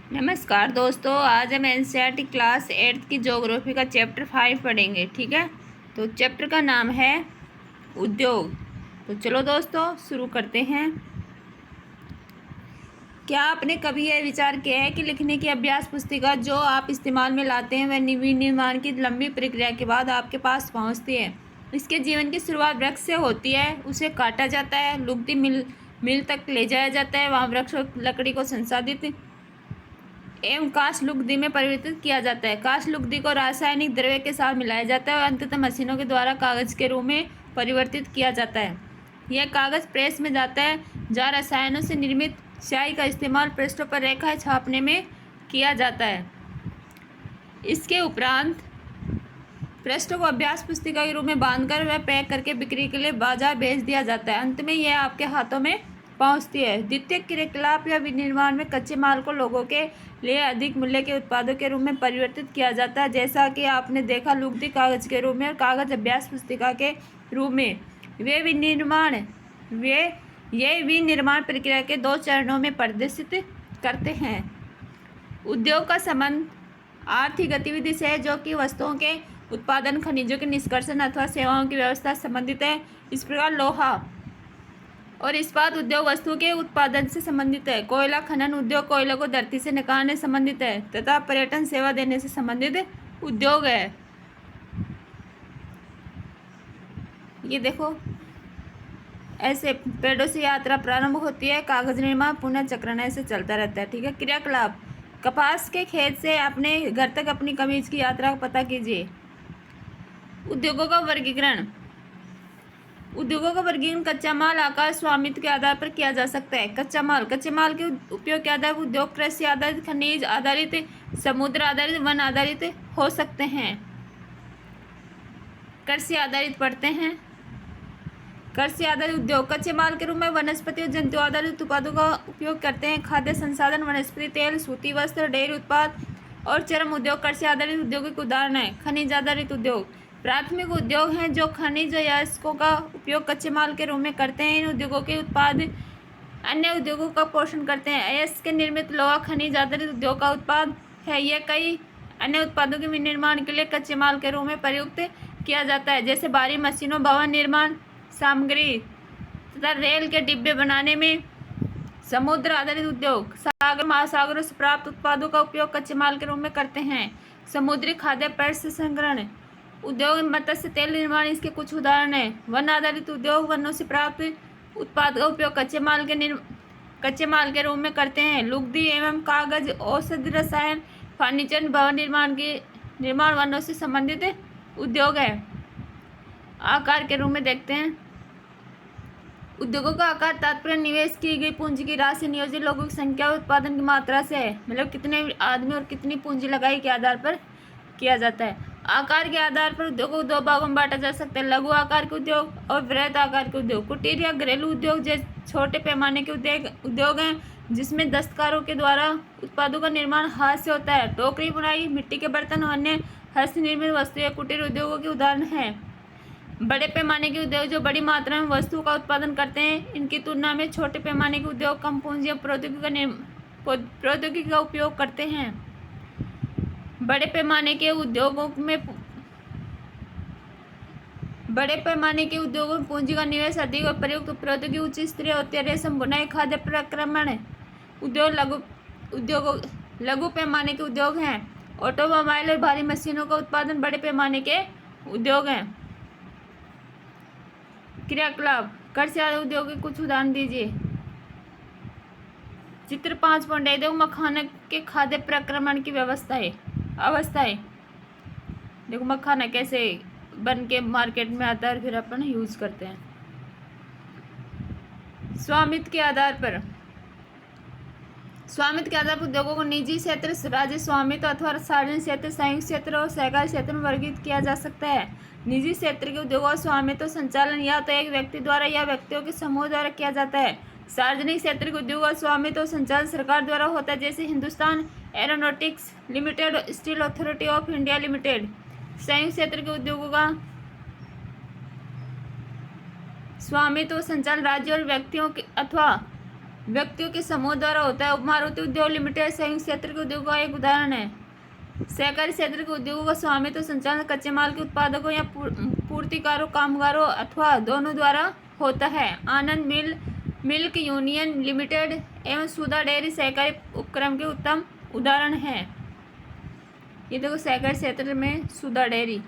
नमस्कार दोस्तों, आज हम एनसीईआरटी क्लास 8th की ज्योग्राफी का चैप्टर 5 पढ़ेंगे। ठीक है, तो चैप्टर का नाम है उद्योग। तो चलो दोस्तों शुरू करते हैं। क्या आपने कभी यह विचार किया है कि लिखने की अभ्यास पुस्तिका जो आप इस्तेमाल में लाते हैं वह विनिर्माण की लंबी प्रक्रिया के बाद आपके पास पहुंचती है। इसके जीवन की शुरुआत वृक्ष से होती है, उसे काटा जाता है, लुगदी मिल तक ले जाया जाता है, वहाँ वृक्ष लकड़ी को संसाधित एवं काष्ठ लुगदी में परिवर्तित किया जाता है। काष्ठ लुगदी को रासायनिक द्रव्य के साथ मिलाया जाता है और अंततः मशीनों के द्वारा कागज के रूप में परिवर्तित किया जाता है। यह कागज प्रेस में जाता है जहाँ रसायनों से निर्मित स्याही का इस्तेमाल पृष्ठों पर रेखाएं छापने में किया जाता है। इसके उपरांत पृष्ठों को अभ्यास पुस्तिका के रूप में बांधकर वह पैक करके बिक्री के लिए बाजार भेज दिया जाता है। अंत में यह आपके हाथों में पहुंचती है। द्वितीयक क्रियाकलाप या विनिर्माण में कच्चे माल को लोगों के लिए अधिक मूल्य के उत्पादों के रूप में परिवर्तित किया जाता है, जैसा कि आपने देखा लुगदी कागज के रूप में और कागज अभ्यास पुस्तिका के रूप में। ये विनिर्माण प्रक्रिया के 2 चरणों में प्रदर्शित करते हैं। उद्योग का संबंध आर्थिक गतिविधि से है, जो कि वस्तुओं के उत्पादन, खनिजों के निष्कर्षण अथवा सेवाओं की व्यवस्था से संबंधित है। इस प्रकार लोहा और इस्पात उद्योग वस्तुओं के उत्पादन से संबंधित है। कोयला खनन उद्योग कोयले को धरती से निकालने से संबंधित है तथा पर्यटन सेवा देने से संबंधित उद्योग है। ये देखो, ऐसे पेड़ों से यात्रा प्रारंभ होती है, कागज निर्माण पुनः चक्रण ऐसे चलता रहता है। ठीक है, क्रियाकलाप कपास के खेत से अपने घर तक अपनी कमीज की यात्रा का पता कीजिए। उद्योगों का वर्गीकरण कच्चा माल आकार स्वामित्व के आधार पर किया जा सकता है। कच्चे माल के उपयोग के आधार पर उद्योग कृषि आधारित, खनिज आधारित, समुद्र आधारित, वन आधारित हो सकते हैं। कृषि आधारित पढ़ते हैं। कृषि आधारित उद्योग कच्चे माल के रूप में वनस्पति और जंतु आधारित उत्पादों का उपयोग करते हैं। खाद्य संसाधन, वनस्पति तेल, सूती वस्त्र, डेयरी उत्पाद और चर्म उद्योग कृषि आधारित उद्योगों के उदाहरण है। खनिज आधारित उद्योग प्राथमिक उद्योग हैं जो खनिज अयस्कों का उपयोग कच्चे माल के रूप में करते हैं। इन उद्योगों के उत्पाद अन्य उद्योगों का पोषण करते हैं। अयस्क के निर्मित लोहा खनिज आधारित उद्योग का उत्पाद है। यह कई अन्य उत्पादों के विनिर्माण के लिए कच्चे माल के रूप में प्रयुक्त किया जाता है, जैसे भारी मशीनों, भवन निर्माण सामग्री तथा रेल के डिब्बे बनाने में। समुद्र आधारित उद्योग सागर महासागरों से प्राप्त उत्पादों का उपयोग कच्चे माल के रूप में करते हैं। समुद्री खाद्य प्रसंस्करण उद्योग मत्स्य तेल निर्माण इसके कुछ उदाहरण हैं। वन आधारित उद्योग वनों से प्राप्त उत्पाद का उपयोग कच्चे माल के रूप में करते हैं। लुगदी एवं कागज, औषधि, रसायन, फर्नीचर, भवन निर्माण वनों से संबंधित उद्योग है। आकार के रूप में देखते हैं। उद्योगों का आकार तात्पर्य निवेश की गई पूंजी की राशि, नियोजित लोगों की संख्या और उत्पादन की मात्रा से है, मतलब कितने आदमी और कितनी पूंजी लगाई के आधार पर किया जाता है। आकार के आधार पर उद्योग को 2 भागों में बांटा जा सकता है, लघु आकार के उद्योग और वृहद आकार के उद्योग। कुटीर या घरेलू उद्योग जैसे छोटे पैमाने के उद्योग हैं, जिसमें दस्तकारों के द्वारा उत्पादों का निर्माण हाथ से होता है। टोकरी बुनाई, मिट्टी के बर्तन और अन्य हस्त निर्मित वस्तुएं कुटीर उद्योगों के उदाहरण हैं। बड़े पैमाने के उद्योग जो बड़ी मात्रा में वस्तुओं का उत्पादन करते हैं, इनकी तुलना में छोटे पैमाने के उद्योग कम पूंजी और प्रौद्योगिकी का उपयोग करते हैं। बड़े पैमाने के उद्योगों में पूंजी का निवेश अधिक और प्रयुक्त प्रौद्योगिकी उच्च स्तरीय होती है। रेशम बुनाई, खाद्य प्रक्रमण उद्योग लघु पैमाने के उद्योग हैं। ऑटोमोबाइल और भारी मशीनों का उत्पादन बड़े पैमाने के उद्योग हैं। क्रियाकलाप कृषि आधारित उद्योग के कुछ उदाहरण दीजिए। चित्र 5.1 मखाना के खाद्य प्रक्रमण की अवस्थाएं। देखो मखाना कैसे बन के मार्केट में आता है और फिर अपन यूज करते हैं। स्वामित्व के आधार पर उद्योगों को निजी क्षेत्र, राज्य स्वामित्व अथवा सार्वजनिक क्षेत्र, संयुक्त क्षेत्र और सहकारी क्षेत्र में वर्गीकृत किया जा सकता है। निजी क्षेत्र के उद्योगों का स्वामित्व संचालन या तो एक व्यक्ति द्वारा या व्यक्तियों के समूह द्वारा किया जाता है। सार्वजनिक क्षेत्र के उद्योगों का स्वामित्व संचालन सरकार द्वारा होता है, जैसे Hindustan aeronautics limited, steel authority of India limited. संयुक्त क्षेत्र के उद्योगों का स्वामित्व संचालन राज्य और व्यक्तियों के अथवा व्यक्तियों के समूह द्वारा होता है। मारुति उद्योग लिमिटेड संयुक्त क्षेत्र के उद्योग का एक उदाहरण है। सहकारी क्षेत्र के उद्योगों का स्वामित्व संचालन कच्चे माल के उत्पादकों या पूर्तिकारों, कामगारों अथवा दोनों द्वारा होता है। आनंद मिल्क यूनियन लिमिटेड एवं सुधा डेयरी सहकारी उपक्रम के उत्तम उदाहरण हैं। ये देखो सहकारी क्षेत्र में सुधा डेयरी।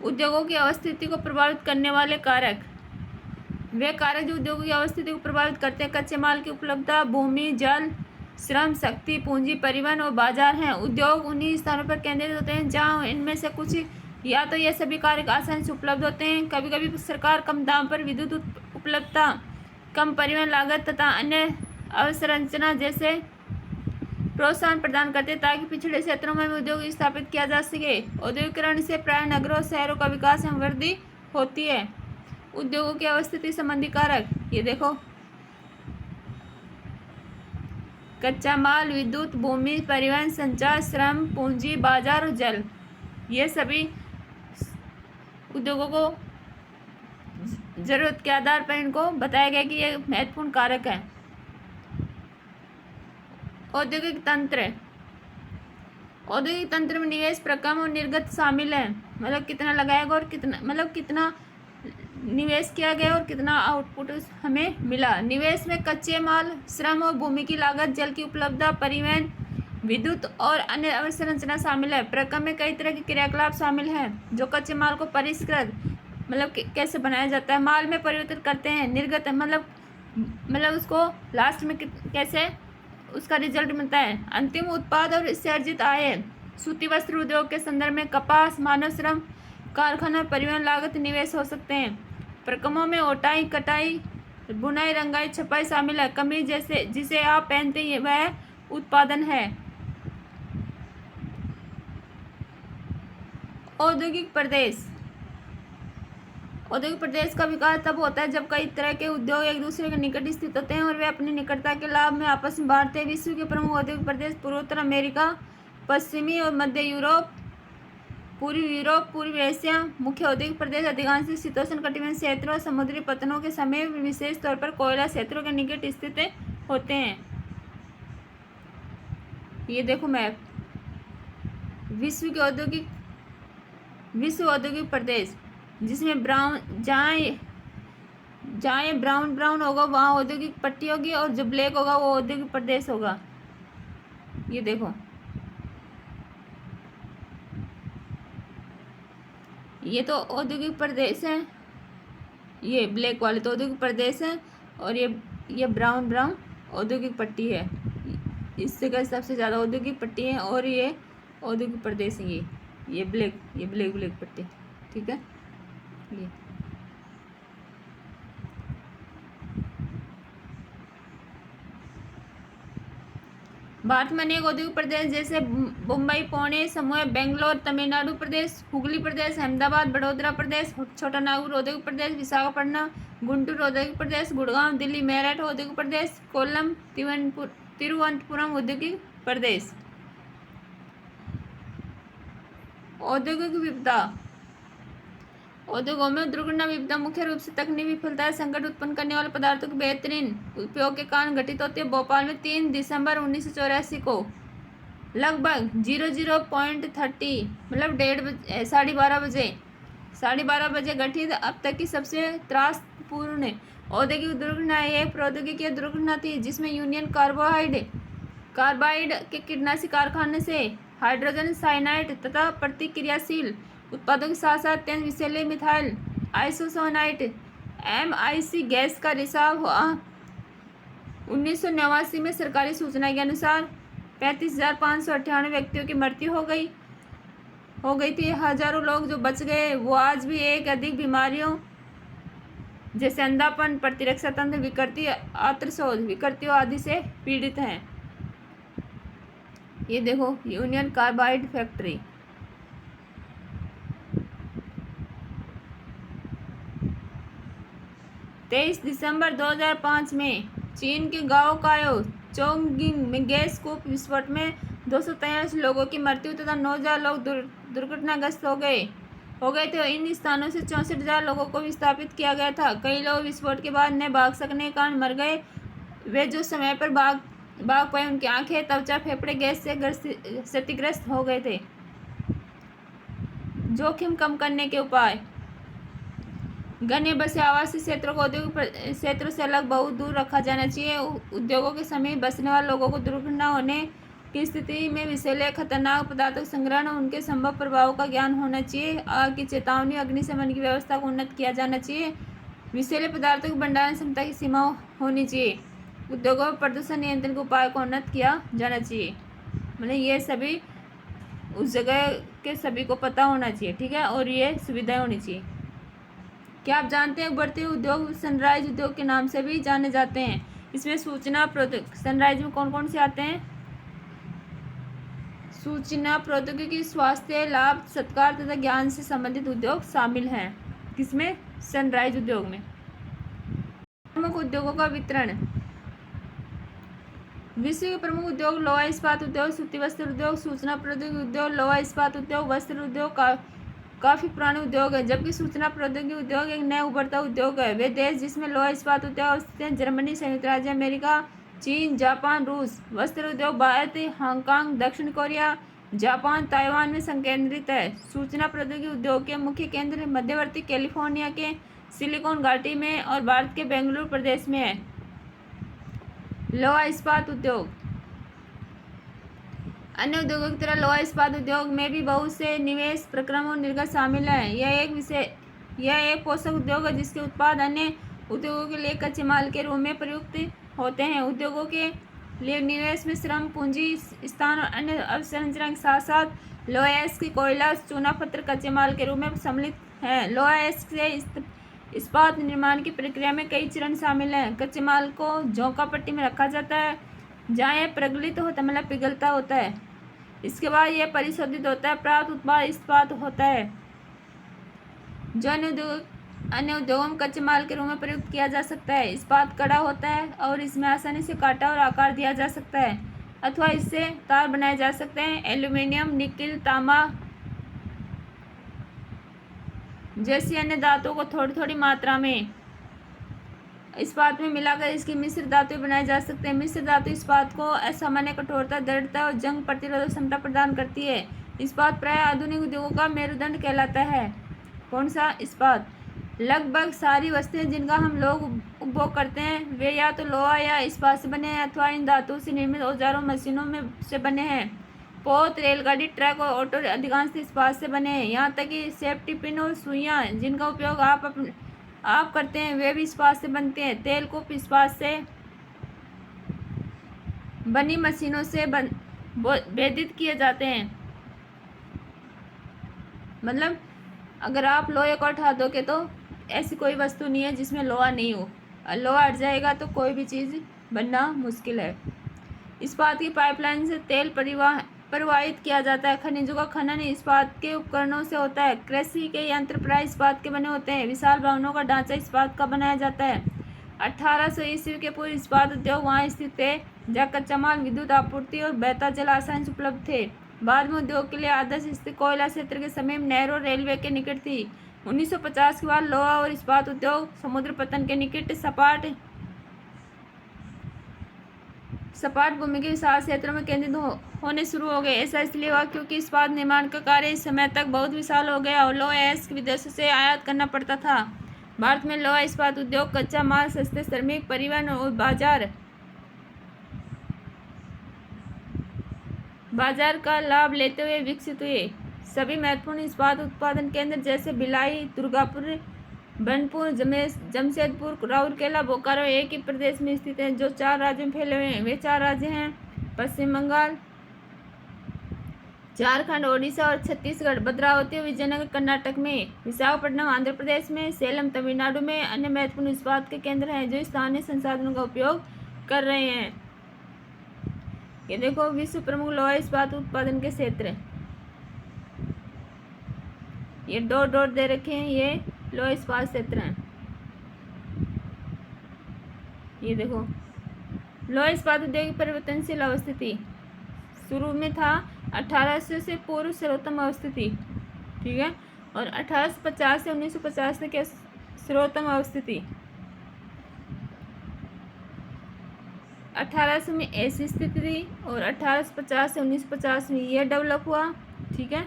उद्योगों की अवस्थिति को प्रभावित करने वाले कारक। वे कारक जो उद्योगों की अवस्थिति को प्रभावित करते हैं कच्चे माल की उपलब्धता, भूमि, जल, श्रम शक्ति, पूंजी, परिवहन और बाजार हैं। उद्योग उन्हीं स्थानों पर केंद्रित होते हैं जहां इनमें से कुछ या तो ये सभी कारक आसानी से उपलब्ध होते हैं। कभी कभी सरकार कम दाम पर विद्युत उपलब्धता, कम परिवहन लागत तथा अन्य अवसंरचना जैसे प्रोत्साहन प्रदान करते हैं ताकि पिछड़े क्षेत्रों में उद्योग स्थापित किया जा सके। औद्योगिकरण से प्राय नगरों और शहरों का विकास एवं वृद्धि होती है। उद्योगों की अवस्थिति संबंधी कारक, ये देखो कच्चा माल, विद्युत, भूमि, परिवहन, संचार, श्रम, पूंजी, बाजार और जल, ये सभी उद्योगों को जरूरत के आधार पर इनको बताया गया कि ये महत्वपूर्ण कारक है। औद्योगिक तंत्र। औद्योगिक तंत्र में निवेश, प्रकम और निर्गत शामिल है। मतलब कितना लगाएगा और कितना निवेश किया गया और कितना आउटपुट हमें मिला। निवेश में कच्चे माल, श्रम और भूमि की लागत, जल की उपलब्धता, परिवहन, विद्युत और अन्य अवसंरचना शामिल है। प्रकम में कई तरह के क्रियाकलाप शामिल हैं जो कच्चे माल को परिष्कृत कैसे बनाया जाता है, माल में परिवर्तित करते हैं। निर्गत मतलब उसको लास्ट में कैसे उसका रिजल्ट मिलता है। अंतिम उत्पाद और इससे अर्जित आय। सूती वस्त्र उद्योग के संदर्भ में कपास, मानव श्रम, कारखाना, परिवहन लागत, निवेश हो सकते हैं। प्रकमों में ओटाई, कटाई, बुनाई, रंगाई, छपाई शामिल है। कमीज जिसे आप पहनते हैं वह उत्पादन है। औद्योगिक प्रदेश। औद्योगिक प्रदेश का विकास तब होता है जब कई तरह के उद्योग एक दूसरे के निकट स्थित होते हैं और वे अपनी निकटता के लाभ में आपस में बांटते हैं। विश्व के प्रमुख औद्योगिक प्रदेश पूर्वोत्तर अमेरिका, पश्चिमी और मध्य यूरोप, पूर्वी एशिया। मुख्य औद्योगिक प्रदेश अधिकांश शीतोष्ण कटिबंधीय क्षेत्रों और समुद्री पतनों के समय विशेष तौर पर कोयला क्षेत्रों के निकट स्थित होते हैं। ये देखो मैप। विश्व औद्योगिक प्रदेश जिसमें जहाँ ब्राउन होगा वहाँ औद्योगिक पट्टी होगी और जो ब्लैक होगा वो औद्योगिक प्रदेश होगा। ये देखो, ये तो औद्योगिक प्रदेश है, ये ब्लैक वाले तो औद्योगिक प्रदेश है और ये ब्राउन औद्योगिक पट्टी है। इससे का सबसे ज़्यादा औद्योगिक पट्टी है और ये औद्योगिक प्रदेश है। ये ब्लैक पट्टी, ठीक है। ये भारत में अनेक औद्योगिक प्रदेश जैसे मुंबई, पुणे, समूह, बेंगलोर, तमिलनाडु प्रदेश, हुगली प्रदेश, अहमदाबाद, बड़ौदा प्रदेश, छोटा नागपुर औद्योगिक प्रदेश, विशाखापट्टनम, गुंटूर औद्योगिक प्रदेश, गुड़गांव, दिल्ली, मेरठ औद्योगिक प्रदेश, कोल्लम, तिरुवनंतपुरम औद्योगिक प्रदेश। औद्योगिक विविधता। उद्योगों में दुर्घटना विविधता मुख्य रूप से तकनीकी विफलता, संकट उत्पन्न करने वाले पदार्थों के बेहतरीन उपयोग के कारण घटित होती है। भोपाल में 3 दिसंबर 1984 को लगभग 00.30 मतलब 12:30 बजे घटित अब तक की सबसे त्रासपूर्ण औद्योगिक दुर्घटना एक प्रौद्योगिकी दुर्घटना थी जिसमें यूनियन कार्बाइड के कीटनाशी कारखाने से हाइड्रोजन साइनाइड तथा प्रतिक्रियाशील उत्पादों के साथ साथ अत्यंत विषैले मिथाइल आइसोसाइनाइड MIC गैस का रिसाव हुआ। 1989 में सरकारी सूचना के अनुसार 35,598 व्यक्तियों की मृत्यु हो गई थी। हजारों लोग जो बच गए वो आज भी एक अधिक बीमारियों जैसे अंधापन, प्रतिरक्षा तंत्र विकृति, आंत्रशोथ विकृतियों आदि से पीड़ित हैं। ये देखो यूनियन कार्बाइड फैक्ट्री। तेईस दिसंबर 2005 में चीन के गांव कायो चोंगगिंग में गैस कूप विस्फोट में 243 लोगों की मृत्यु तथा 9,000 लोग दुर्घटनाग्रस्त हो गए। हो गए थे। इन स्थानों से 64,000 लोगों को विस्थापित किया गया था। कई लोग विस्फोट के बाद न भाग सकने के कारण मर गए। वे जो समय पर भाग पाए उनकी आंखें, त्वचा, फेफड़े गैस से क्षतिग्रस्त हो गए थे। जोखिम कम करने के उपाय। गन्य बसे आवासीय क्षेत्रों को औद्योगिक क्षेत्रों से अलग बहुत दूर रखा जाना चाहिए। उद्योगों के समीप बसने वाले लोगों को दुर्घटना होने की स्थिति में विषैले खतरनाक पदार्थों का संग्रहण और उनके संभव प्रभावों का ज्ञान होना चाहिए। आग की चेतावनी, अग्निशमन की व्यवस्था को उन्नत किया जाना चाहिए। विषैले पदार्थों की भंडारण क्षमता की सीमा होनी चाहिए। उद्योगों में प्रदूषण नियंत्रण के उपाय को उन्नत किया जाना चाहिए। मतलब ये सभी उस जगह के सभी को पता होना चाहिए, ठीक है, और ये सुविधाएं होनी चाहिए। क्या आप जानते हैं उभरते उद्योग सनराइज उद्योग के नाम से भी जाने जाते हैं। इसमें सूचना प्रौद्योगिकी, सनराइज में कौन कौन से आते हैं? सूचना प्रौद्योगिकी, स्वास्थ्य, लाभ, सत्कार तथा ज्ञान से संबंधित उद्योग शामिल हैं। किसमें? सनराइज उद्योग में। प्रमुख उद्योगों का वितरण। विश्व के प्रमुख उद्योग लोहा इस्पात उद्योग, सूती वस्त्र उद्योग, सूचना प्रौद्योगिकी उद्योग, लोहा इस्पात उद्योग, वस्त्र उद्योग काफी पुराने उद्योग है, जबकि सूचना प्रौद्योगिकी उद्योग एक नया उभरता उद्योग है। वे देश जिसमें लोहा इस्पात उद्योग स्थित हैं: जर्मनी, संयुक्त राज्य अमेरिका, चीन, जापान, रूस। वस्त्र उद्योग भारत, हांगकांग, दक्षिण कोरिया, जापान, ताइवान में संकेंद्रित है। सूचना प्रौद्योगिकी उद्योग के मुख्य केंद्र मध्यवर्ती कैलिफोर्निया के सिलिकॉन घाटी में और भारत के बेंगलुरु प्रदेश में है। लोहा इस्पात उद्योग। अन्य उद्योगों की तरह लोहा इस्पात उद्योग में भी बहुत से निवेश, प्रक्रम और निर्गत शामिल हैं। यह एक पोषक उद्योग है जिसके उत्पाद अन्य उद्योगों के लिए कच्चे माल के रूप में प्रयुक्त होते हैं। उद्योगों के लिए निवेश में श्रम, पूंजी, स्थान और अन्य अवसंरचना के साथ साथ लोहा अयस्क, कोयला, चूना पत्थर कच्चे माल के रूप में सम्मिलित हैं। लोहा अयस्क से इस्पात निर्माण की प्रक्रिया में कई चरण शामिल हैं। कच्चे माल को झोंका पट्टी में रखा जाता है जहाँ यह प्रगलित होता है, मतलब पिघलता होता है। इसके बाद यह परिशोधित होता है, प्राप्त उत्पाद इस्पात होता है जो अन्य उद्योगों में कच्चे माल के रूप में प्रयुक्त किया जा सकता है। इस्पात कड़ा होता है और इसमें आसानी से काटा और आकार दिया जा सकता है अथवा इससे तार बनाए जा सकते हैं। एल्यूमीनियम, निकिल, तांबा जैसी अन्य धातुओं को थोड़ी थोड़ी मात्रा में इस्पात में मिलाकर इसकी मिश्र धातु बनाए जा सकते हैं। मिश्र धातु इस्पात को असामान्य कठोरता, दृढ़ता और जंग प्रतिरोधक क्षमता प्रदान करती है। इस्पात प्राय आधुनिक उद्योगों का मेरुदंड कहलाता है। कौन सा? इस्पात। लगभग सारी वस्तुएं जिनका हम लोग उपभोग करते हैं वे या तो लोहा या इस्पात से बने हैं अथवा इन धातुओं से निर्मित औजारों, मशीनों में से बने हैं। पोत, रेलगाड़ी, ट्रक और ऑटो अधिकांश इस्पात से बने हैं। यहाँ तक कि सेफ्टी पिन और सुइयाँ जिनका उपयोग आप करते हैं वे भी इस्पात से बनते हैं। तेल को इस्पात से बनी मशीनों से भेदित किए जाते हैं। मतलब अगर आप लोहे को उठा दोगे तो ऐसी कोई वस्तु नहीं है जिसमें लोहा नहीं हो। लोहा हट जाएगा तो कोई भी चीज़ बनना मुश्किल है। इस्पात की पाइपलाइन से तेल प्रवाहित किया जाता है। खनिजों का खनन इस्पात के उपकरणों से होता है। कृषि के यंत्र प्राय इस्पात के बने होते हैं। विशाल भवनों का ढांचा इस्पात का बनाया जाता है। 1800 ईस्वी के पूर्व इस्पात उद्योग वहाँ स्थित थे जहाँ कच्चा माल, विद्युत आपूर्ति और बहता जल आसानी से उपलब्ध थे। बाद में उद्योग के लिए आदर्श स्थिति कोयला क्षेत्र के समीप नहर और रेलवे के निकट थी। 1950 के बाद लोहा और इस्पात उद्योग समुद्र पतन के निकट सपाट भूमि के विशाल क्षेत्रों में केंद्रित होने शुरू हो गए। ऐसा इसलिए हुआ क्योंकि इस्पात निर्माण का कार्य इस समय तक बहुत विशाल हो गया और लोहा अयस्क विदेशों से आयात करना पड़ता था। भारत में लोहा इस्पात उद्योग कच्चा माल, सस्ते श्रमिक, परिवहन और बाजार का लाभ लेते हुए विकसित हुए। सभी महत्वपूर्ण इस्पात उत्पादन केंद्र जैसे भिलाई, दुर्गापुर, बनपुर, जमशेदपुर, राउरकेला, बोकारो एक ही प्रदेश में स्थित हैं जो 4 राज्यों में फैले हुए हैं। वे 4 राज्य हैं: पश्चिम बंगाल, झारखंड, ओडिशा और छत्तीसगढ़। भद्रावती और विजयनगर कर्नाटक में, विशाखापट्टनम आंध्र प्रदेश में, सेलम तमिलनाडु में अन्य महत्वपूर्ण इस्पात के केंद्र हैं जो स्थानीय संसाधनों का उपयोग कर रहे हैं। ये देखो विश्व प्रमुख लोहा इस्पात उत्पादन के क्षेत्र, ये डॉट दे रखे हैं, ये लोहा इस्पात क्षेत्र हैं। ये देखो लोहा इस्पात उद्योग की परिवर्तनशील अवस्थिति शुरू में था 1800 से पूर्व सर्वोत्तम अवस्थिति, ठीक है। और 1850 से 1950 तक की सर्वोत्तम अवस्थिति। 1800 में ऐसी स्थिति थी और 1850 से 1950 में यह डेवलप हुआ, ठीक है।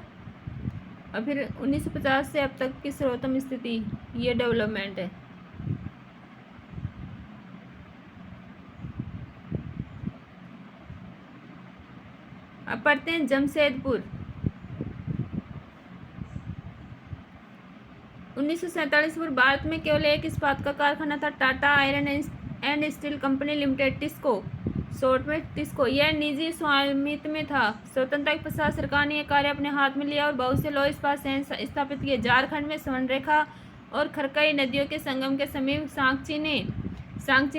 और फिर 1950 से अब तक की सर्वोत्तम स्थिति, ये डेवलपमेंट है। अब पढ़ते हैं जमशेदपुर। 1947 में भारत में केवल एक इस्पात का कारखाना था, Tata iron and steel company limited, TISCO, short में टिस्को। यह निजी स्वामित्व में था। स्वतंत्रता के पश्चात सरकार ने यह कार्य अपने हाथ में लिया और बहुत से लौह इस्पात संयंत्र स्थापित किए। झारखंड में स्वर्णरेखा और खरकई नदियों के संगम के समीप सांची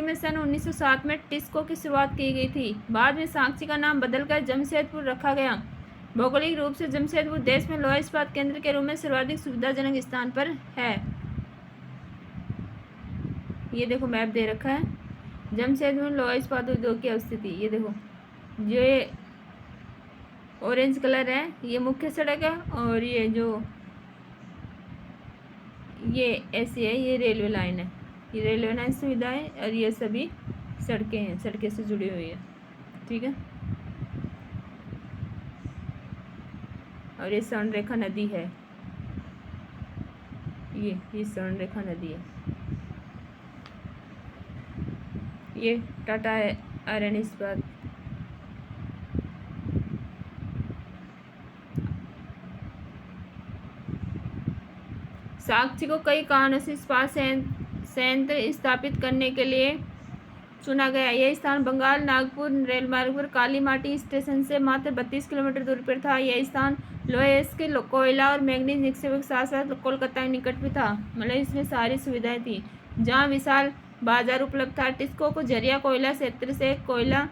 में सन 1907 में टिस्को की शुरुआत की गई थी। बाद में सांची का नाम बदलकर जमशेदपुर रखा गया। भौगोलिक रूप से जमशेदपुर देश में लौह इस्पात केंद्र के रूप में सर्वाधिक सुविधाजनक स्थान पर है। ये देखो मैप दे रखा है जमशेदपुर में लौह इस्पात उद्योग की अवस्थिति। ये देखो, ये ऑरेंज कलर है, ये मुख्य सड़क है, और ये जो ये ऐसी है, ये रेलवे लाइन है, ये रेलवे लाइन सुविधा है, और ये सभी सड़कें हैं, सड़कें से जुड़ी हुई है, ठीक है। और ये स्वर्णरेखा नदी है, ये स्वर्णरेखा नदी है। ये टाटा आयरन इस्पात, साक्षी को कई कारणों से इस्पात संयंत्र स्थापित करने के लिए चुना गया। यह स्थान बंगाल नागपुर रेल मार्ग पर काली माटी स्टेशन से मात्र 32 किलोमीटर दूरी पर था। यह स्थान लोहे के कोयला और मैग्नीज निक्षेप के साथ साथ कोलकाता के निकट भी था, मतलब इसमें सारी सुविधाएं थी, जहां विशाल बाजार उपलब्ध था। टिस्को को झरिया कोयला क्षेत्र से कोयला,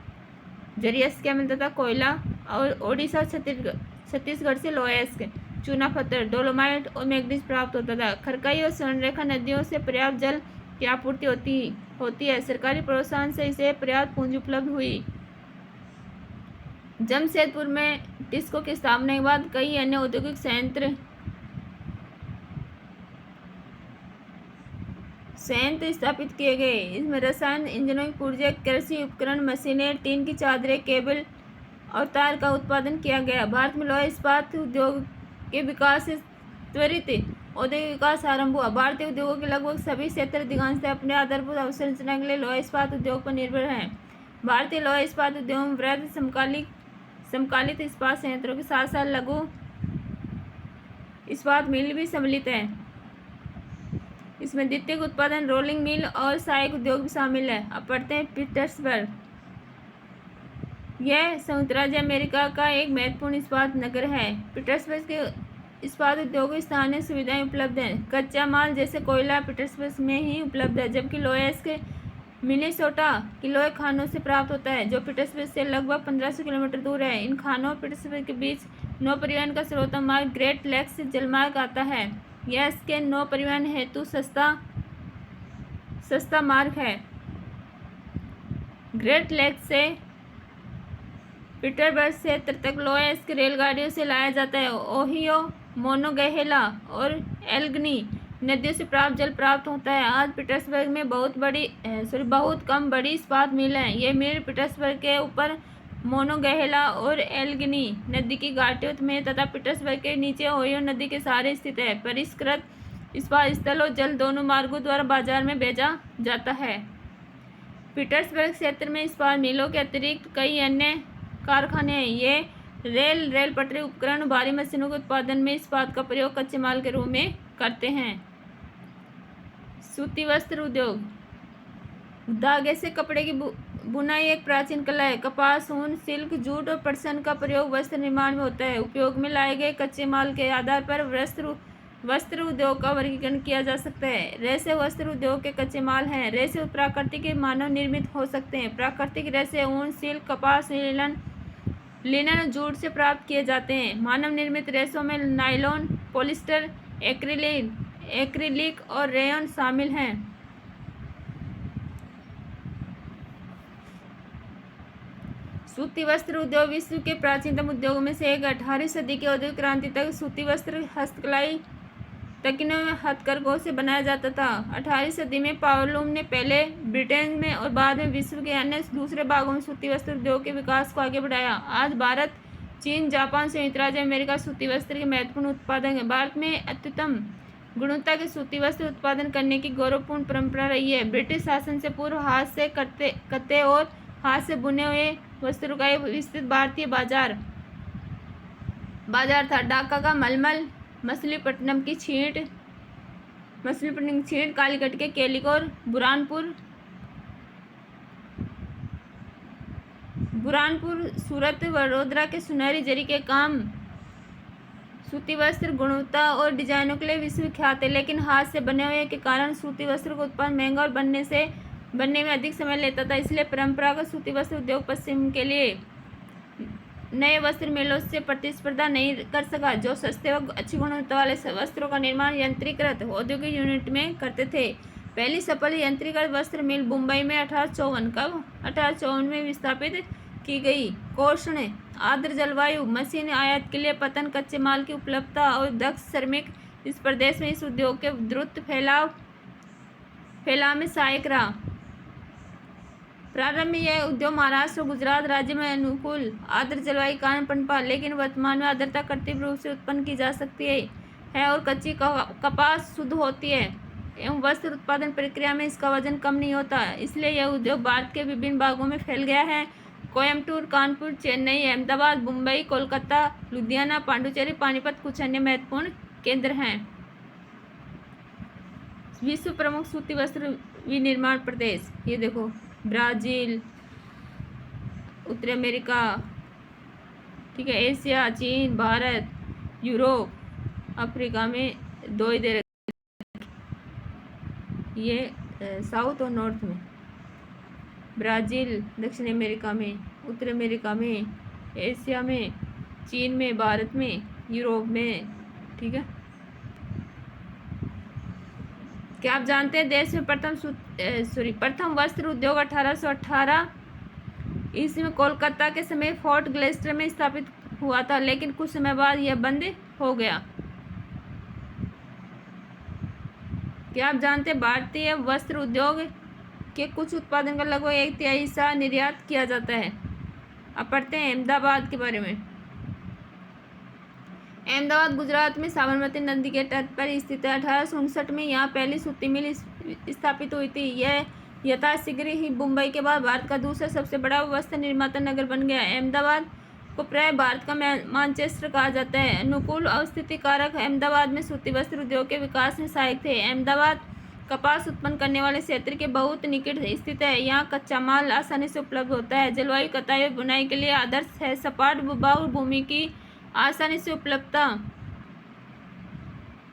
झरिया से क्या मिलता था? कोयला, और ओडिशा छत्तीसगढ़ से लोहेस्क, चूना पत्थर, डोलोमाइट और मैग्नीज प्राप्त होता था। खरकई और स्वर्णरेखा नदियों से पर्याप्त जल की आपूर्ति होती है। सरकारी प्रोत्साहन से इसे पर्याप्त पूंजी उपलब्ध हुई। जमशेदपुर में टिस्को की स्थापना के बाद कई अन्य औद्योगिक संयंत्र स्थापित किए गए। इसमें रसायन इंजनों की पुर्जे, कृषि उपकरण, मशीनें, टीन की चादरें, केबल और तार का उत्पादन किया गया। भारत में लौह इस्पात उद्योग के विकास से त्वरित औद्योगिक विकास आरंभ हुआ। भारतीय उद्योगों के लगभग सभी क्षेत्र अधिकांशतः अपने आधारभूत अवसंरचना के लिए लौह इस्पात उद्योग पर निर्भर हैं। भारतीय लौह इस्पात उद्योग में वृहद समकालिक इस्पात संयंत्रों के साथ साथ लघु इस्पात मिल भी सम्मिलित है। इसमें द्वितीयक उत्पादन, रोलिंग मिल और सहायक उद्योग भी शामिल है। अब पढ़ते हैं पीटर्सबर्ग। यह संयुक्त राज्य अमेरिका का एक महत्वपूर्ण इस्पात नगर है। पीटर्सबर्ग के इस्पात उद्योग में स्थानीय सुविधाएं उपलब्ध हैं। कच्चा माल जैसे कोयला पीटर्सबर्ग में ही उपलब्ध है, जबकि लोहेस्क मिनेसोटा के लोहे खानों से प्राप्त होता है, जो पीटर्सबर्ग से लगभग 1500 किलोमीटर दूर है। इन खानों और पीटर्सबर्ग के बीच नौ परिवहन का सर्वोत्तम मार्ग ग्रेट लेक्स जलमार्ग आता है। यह इसके नौ परिवहन हेतु सस्ता मार्ग है। ग्रेट लेक्स से पीटर्सबर्ग क्षेत्र तक लोहेस्क रेलगाड़ियों से लाया जाता है। ओहियो, मोनोगहेला और एल्गनी नदियों से प्राप्त जल प्राप्त होता है। आज पीटर्सबर्ग में बहुत कम बड़ी इस्पात मिल है। ये मिल पीटर्सबर्ग के ऊपर मोनोगहेला और एल्गनी नदी की घाटियों में तथा पीटर्सबर्ग के नीचे ओहियो नदी के सहारे स्थित है। परिष्कृत इस्पात स्थल और जल दोनों मार्गों द्वारा बाजार में भेजा जाता है। पीटर्सबर्ग क्षेत्र में इस्पात मिलों के अतिरिक्त कई अन्य कारखाने हैं। ये रेल पटरी उपकरण, भारी मशीनों के उत्पादन में इस्पात का प्रयोग कच्चे माल के रूप में करते हैं। सूती वस्त्र उद्योग, धागे से कपड़े की बुनाई एक प्राचीन कला है। कपास, ऊन, सिल्क, जूट और पटसन का प्रयोग वस्त्र निर्माण में होता है। उपयोग में लाए गए कच्चे माल के आधार पर वस्त्र उद्योग का वर्गीकरण किया जा सकता है। रेशे वस्त्र उद्योग के कच्चे माल हैं। रेशे प्राकृतिक मानव निर्मित हो सकते हैं। प्राकृतिक रेशे ऊन, सिल्क, कपास, लिनन और जूट से प्राप्त किए जाते हैं। मानव निर्मित रेशों में नायलॉन, पॉलिस्टर, एक्रिलिक और रेयन शामिल हैं। सूती वस्त्र उद्योग विश्व के प्राचीनतम उद्योगों में से एक। 18वीं सदी की औद्योगिक क्रांति तक सूती वस्त्र तकिनों में हथकरघों से बनाया जाता था। 18वीं सदी में पावलोव ने पहले ब्रिटेन में और बाद में विश्व के अन्य दूसरे भागों में सूती वस्त्र उद्योग के विकास को आगे बढ़ाया। आज भारत, चीन, जापान, संयुक्त राज्य अमेरिका सूती वस्त्र के महत्वपूर्ण उत्पादक हैं। भारत में अत्युत्तम गुणवत्ता के सूती वस्त्र उत्पादन करने की गौरवपूर्ण परंपरा रही है। ब्रिटिश शासन से पूर्व हाथ से कते और हाथ से बुने हुए वस्त्रों का एक विस्तृत भारतीय बाजार था। ढाका का मलमल, मछलीपट्टनम की छींट, कालीकट के कैलिकोर, बुरहानपुर, सूरत, वडोदरा के सुनहरी जरी के काम सूती वस्त्र गुणवत्ता और डिजाइनों के लिए विश्वविख्यात है। लेकिन हाथ से बने हुए के कारण सूती वस्त्र का उत्पादन महंगा और बनने में अधिक समय लेता था। इसलिए परंपरागत सूती वस्त्र उद्योग पश्चिम के लिए नए वस्त्र मिलों से प्रतिस्पर्धा नहीं कर सका, जो सस्ते व अच्छी गुणवत्ता वाले वस्त्रों का निर्माण यंत्रीकृत औद्योगिक यूनिट में करते थे। पहली सफल यंत्रीकृत वस्त्र मिल मुंबई में 1854 में स्थापित की गई। कोषण, आर्द्र जलवायु, मशीन आयात के लिए पतन, कच्चे माल की उपलब्धता और दक्ष श्रमिक इस प्रदेश में इस उद्योग के द्रुत फैलाव में सहायक रहा। प्रारंभ में यह उद्योग महाराष्ट्र और गुजरात राज्य में अनुकूल आर्द्र जलवायु के कारण पनपा, लेकिन वर्तमान में आर्द्रता कृत्रिम रूप से उत्पन्न की जा सकती है और कच्ची कपास शुद्ध होती है एवं वस्त्र उत्पादन प्रक्रिया में इसका वजन कम नहीं होता। इसलिए यह उद्योग भारत के विभिन्न भागों में फैल गया है। कोयम्बटूर, कानपुर, चेन्नई, अहमदाबाद, मुंबई, कोलकाता, लुधियाना, पांडुचेरी, पानीपत कुछ अन्य महत्वपूर्ण केंद्र हैं। विश्व प्रमुख सूती वस्त्र विनिर्माण प्रदेश, ये देखो, ब्राजील, उत्तरी अमेरिका, ठीक है, एशिया, चीन, भारत, यूरोप, अफ्रीका में दो ही दे रखे, ये साउथ और नॉर्थ में, ब्राज़ील दक्षिण अमेरिका में, उत्तरी अमेरिका में, एशिया में, चीन में, भारत में, यूरोप में, ठीक है। क्या आप जानते हैं देश में प्रथम वस्त्र उद्योग 1818 ईस्वी में कोलकाता के समय फोर्ट ग्लेस्टर में स्थापित हुआ था, लेकिन कुछ समय बाद यह बंद हो गया। क्या आप जानते हैं भारतीय वस्त्र उद्योग के कुछ उत्पादन का लगभग 1/3 हिस्सा निर्यात किया जाता है। अब पढ़ते हैं अहमदाबाद के बारे में। अहमदाबाद गुजरात में साबरमती नदी के तट पर स्थित है। 1859 में यहाँ पहली सूती मिल स्थापित हुई थी। यह यथाशीघ्र ही मुंबई के बाद भारत का दूसरा सबसे बड़ा वस्त्र निर्माता नगर बन गया। अहमदाबाद को प्राय भारत का मानचेस्टर कहा जाता है। अनुकूल अवस्थिति कारक अहमदाबाद में सूती वस्त्र उद्योग के विकास में सहायक थे। अहमदाबाद कपास उत्पन्न करने वाले क्षेत्र के बहुत निकट स्थित है। यहाँ कच्चा माल आसानी से उपलब्ध होता है। जलवायु कताई और बुनाई के लिए आदर्श है। सपाट भूभाग भूमि की आसानी से उपलब्धता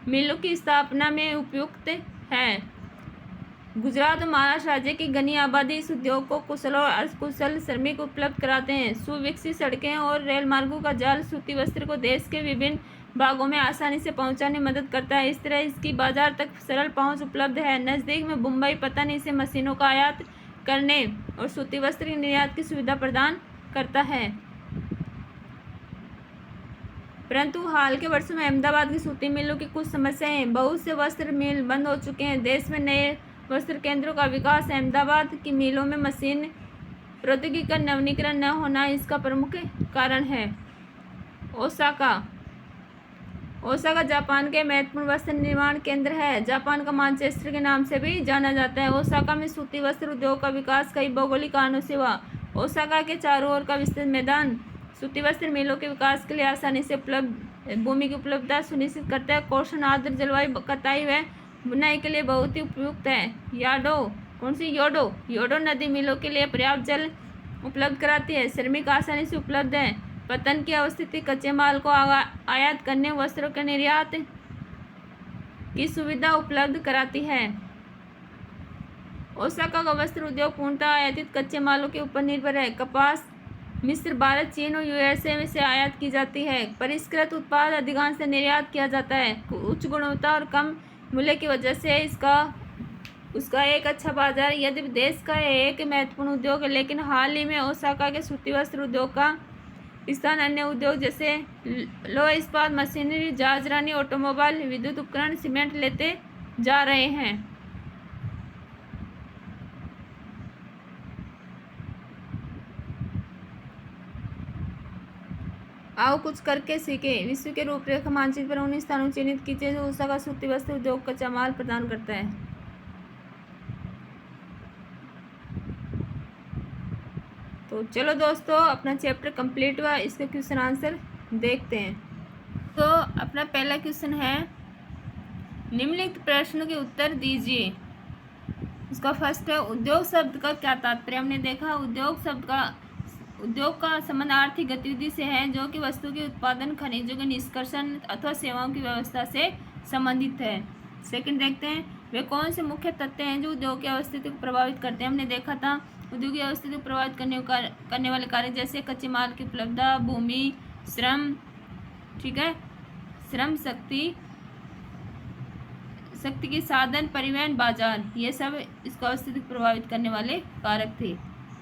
मिलों की स्थापना में उपयुक्त है। गुजरात और महाराष्ट्र राज्य की घनी आबादी इस उद्योग को कुशल और अर्धकुशल श्रमिक उपलब्ध कराते हैं। सुविकसित सड़कें और रेल मार्गों का जाल सूती वस्त्र को देश के विभिन्न भागों में आसानी से पहुंचाने में मदद करता है। इस तरह इसकी बाजार तक सरल पहुंच उपलब्ध है। नज़दीक में मुंबई पतन इसे मशीनों का आयात करने और सूती वस्त्र के निर्यात की सुविधा प्रदान करता है। परंतु हाल के वर्षों में अहमदाबाद की सूती मिलों की कुछ समस्याएं हैं। बहुत से वस्त्र मिल बंद हो चुके हैं। देश में नए वस्त्र केंद्रों का विकास अहमदाबाद की मिलों में मशीन प्रौद्योगिकी का नवीनीकरण न होना इसका प्रमुख कारण है। ओसाका जापान के महत्वपूर्ण वस्त्र निर्माण केंद्र है। जापान का मानचेस्टर के नाम से भी जाना जाता है। ओसाका में सूती वस्त्र उद्योग का विकास कई भौगोलिक कारणों से हुआ। ओसाका के चारों ओर का विस्तृत मैदान सूती वस्त्र मिलों के विकास के लिए आसानी से उपलब्ध भूमि की उपलब्धता सुनिश्चित करता है। कोषण आर्द्र जलवायु कताई व बुनाई के लिए बहुत ही उपयुक्त है। योडो नदी मिलों के लिए पर्याप्त जल उपलब्ध कराती है। श्रमिक आसानी से उपलब्ध है। पतन की अवस्थिति कच्चे माल को आयात करने वस्त्रों के निर्यात की सुविधा उपलब्ध कराती है। ओसाका का वस्त्र उद्योग पूर्णतः आयातित कच्चे मालों के ऊपर निर्भर है। कपास मिस्र, भारत, चीन और यूएसए से आयात की जाती है। परिष्कृत उत्पाद अधिकांश से निर्यात किया जाता है। उच्च गुणवत्ता और कम मूल्य की वजह से उसका एक अच्छा बाजार यदि देश का एक महत्वपूर्ण उद्योग है। लेकिन हाल ही में ओसाका के सूती वस्त्र उद्योग का स्थान अन्य उद्योग जैसे लोहा इस्पात, मशीनरी, जहाजरानी, ऑटोमोबाइल, विद्युत उपकरण, सीमेंट लेते जा रहे हैं। आओ कुछ करके सीखे। विश्व के रूपरेखा मानचित्र पर उन स्थानों को चिन्हित कीजिए जो ओसाका सूती वस्त्र उद्योग कच्चा माल प्रदान करता है। तो चलो दोस्तों, अपना चैप्टर कंप्लीट हुआ, इसका क्वेश्चन आंसर देखते हैं। तो अपना पहला क्वेश्चन है, निम्नलिखित प्रश्नों के उत्तर दीजिए। इसका फर्स्ट है, उद्योग शब्द का क्या तात्पर्य। हमने देखा उद्योग का संबंध आर्थिक गतिविधि से है जो कि वस्तु के उत्पादन, खनिजों के निष्कर्षण अथवा सेवाओं की व्यवस्था से संबंधित है। सेकंड देखते हैं, वे कौन से मुख्य तत्व हैं जो उद्योग की अस्तित्व को प्रभावित करते हैं। हमने देखा था उद्योग की अस्तित्व को प्रभावित करने वाले कार्य जैसे कच्चे माल की उपलब्धता, भूमि, श्रम, ठीक है, श्रम शक्ति के साधन, परिवहन, बाजार, ये सब इसका अस्तित्व प्रभावित करने वाले कारक थे।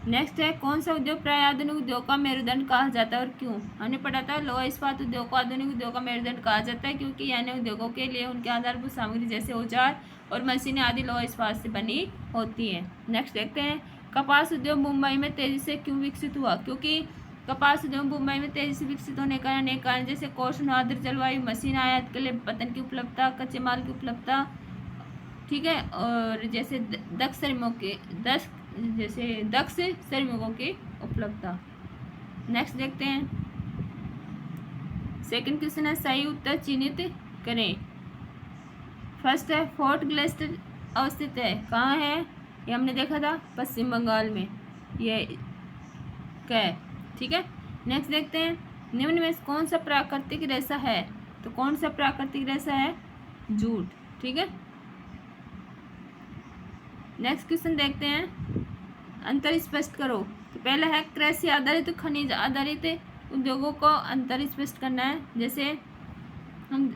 नेक्स्ट है, कौन सा उद्योग प्राय आधुनिक उद्योग का मेरुदंड कहा जाता है और क्यों। हमने पढ़ा था लोहा इस्पात उद्योग को आधुनिक उद्योग का मेरुदंड कहा जाता है क्योंकि अन्य उद्योगों के लिए उनके आधारभूत सामग्री जैसे औजार और मशीनें आदि लोहा इस्पात से बनी होती हैं। नेक्स्ट देखते हैं, कपास उद्योग मुंबई में तेजी से क्यों विकसित हुआ। क्योंकि कपास उद्योग मुंबई में तेजी से विकसित होने का अनेक कारण जैसे कोष्ण आर्द्र जलवायु, मशीन आयात के लिए पतन की उपलब्धता, कच्चे माल की उपलब्धता, ठीक है, और जैसे दक्ष श्रमिकों की उपलब्धता। नेक्स्ट देखते हैं, सेकंड क्वेश्चन है, सही उत्तर चिन्हित करें। फर्स्ट है, फोर्ट ग्लेशियर अवस्थित है, कहाँ है, ये हमने देखा था पश्चिम बंगाल में, ये क्या है, ठीक है। नेक्स्ट देखते हैं, निम्न में कौन सा प्राकृतिक रेशा है। तो कौन सा प्राकृतिक रेशा है, जूट, ठीक है। नेक्स्ट क्वेश्चन देखते हैं, अंतर स्पष्ट करो। तो पहला है, कृषि आधारित खनिज आधारित उद्योगों को अंतर स्पष्ट करना है। जैसे हम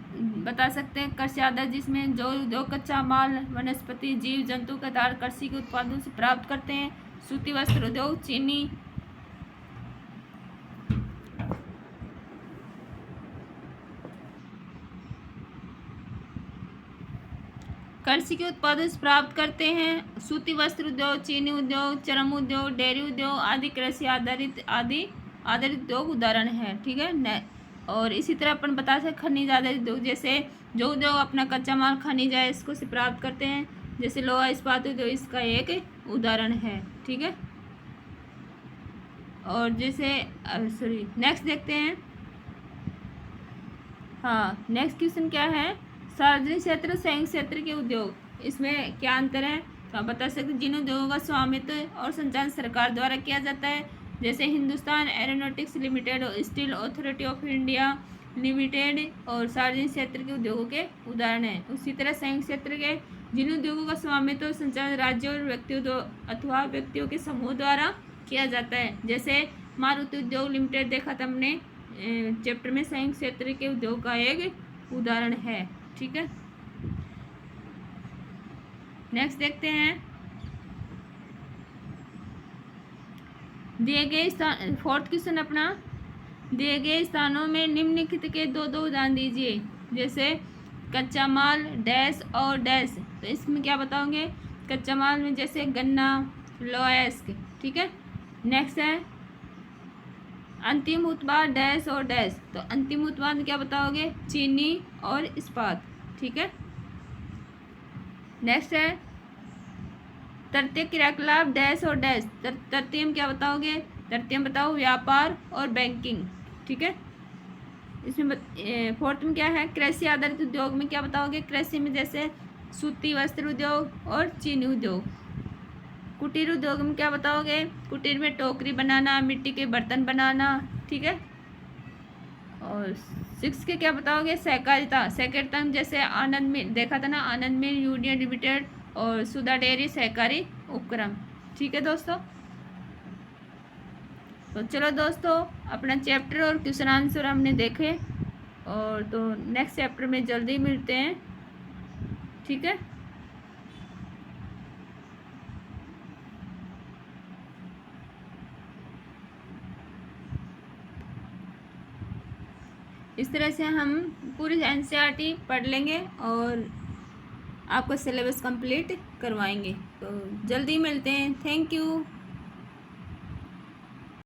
बता सकते हैं कृषि आधारित, जिसमें जो उद्योग कच्चा माल, वनस्पति, जीव जंतु के आधार कृषि के उत्पादों से प्राप्त करते हैं। सूती वस्त्र उद्योग, चीनी, कृषि के उत्पादों से प्राप्त करते हैं। सूती वस्त्र उद्योग, चीनी उद्योग, चर्म उद्योग, डेयरी उद्योग आदि कृषि आधारित उद्योग उदाहरण है, ठीक है। और इसी तरह अपन बता सकते खनिज आधारित उद्योग, जैसे जो उद्योग अपना कच्चा माल खनिज है इसको से प्राप्त करते हैं, जैसे लोहा इस्पात उद्योग इसका एक उदाहरण है, ठीक है। और जैसे नेक्स्ट देखते हैं, हाँ, नेक्स्ट क्वेश्चन क्या है, सार्वजनिक क्षेत्र, संयुक्त क्षेत्र के उद्योग, इसमें क्या अंतर है। तो आप बता सकते हैं, जिन उद्योगों का स्वामित्व और संचालन सरकार द्वारा किया जाता है, जैसे Hindustan aeronautics limited, steel authority of India limited, और सार्वजनिक क्षेत्र के उद्योगों के उदाहरण हैं। उसी तरह संयुक्त क्षेत्र के जिन उद्योगों का स्वामित्व और संचालन राज्यों और व्यक्तियों अथवा व्यक्तियों के समूह द्वारा किया जाता है, जैसे मारुति उद्योग लिमिटेड देखा था हमने चैप्टर में, संयुक्त क्षेत्र के उद्योग का एक उदाहरण है, ठीक है। नेक्स्ट देखते हैं, दिए गए स्थान, फोर्थ क्वेश्चन अपना, दिए गए स्थानों में निम्नलिखित के दो उदाहरण दीजिए। जैसे कच्चा माल डैश और डैश, तो इसमें क्या बताओगे, कच्चा माल में जैसे गन्ना, लोहा, ठीक है। नेक्स्ट है, अंतिम उत्पाद डैश और डैश, तो अंतिम उत्पाद क्या बताओगे, चीनी और इस्पात, ठीक है। नेक्स्ट है, तृतीय क्रियाकलाप डैश और डैश, तृतीय में क्या बताओगे, तृतीय में बताओ व्यापार और बैंकिंग, ठीक है। इसमें फोर्थ में क्या है, कृषि आधारित उद्योग में क्या बताओगे, कृषि में जैसे सूती वस्त्र उद्योग और चीनी उद्योग। कुटीर उद्योग में क्या बताओगे, कुटीर में टोकरी बनाना, मिट्टी के बर्तन बनाना, ठीक है। और सिक्स के क्या बताओगे, सहकारिता में जैसे आनंद मिल देखा था ना, आनंद मिल यूनियन लिमिटेड और सुधा डेयरी सहकारी उपक्रम, ठीक है दोस्तों। तो चलो दोस्तों, अपना चैप्टर और क्वेश्चन आंसर हमने देखे, और तो नेक्स्ट चैप्टर में जल्दी मिलते हैं, ठीक है। इस तरह से हम पूरी एनसीईआरटी पढ़ लेंगे और आपका सिलेबस कंप्लीट करवाएंगे। तो जल्दी मिलते हैं। Thank you.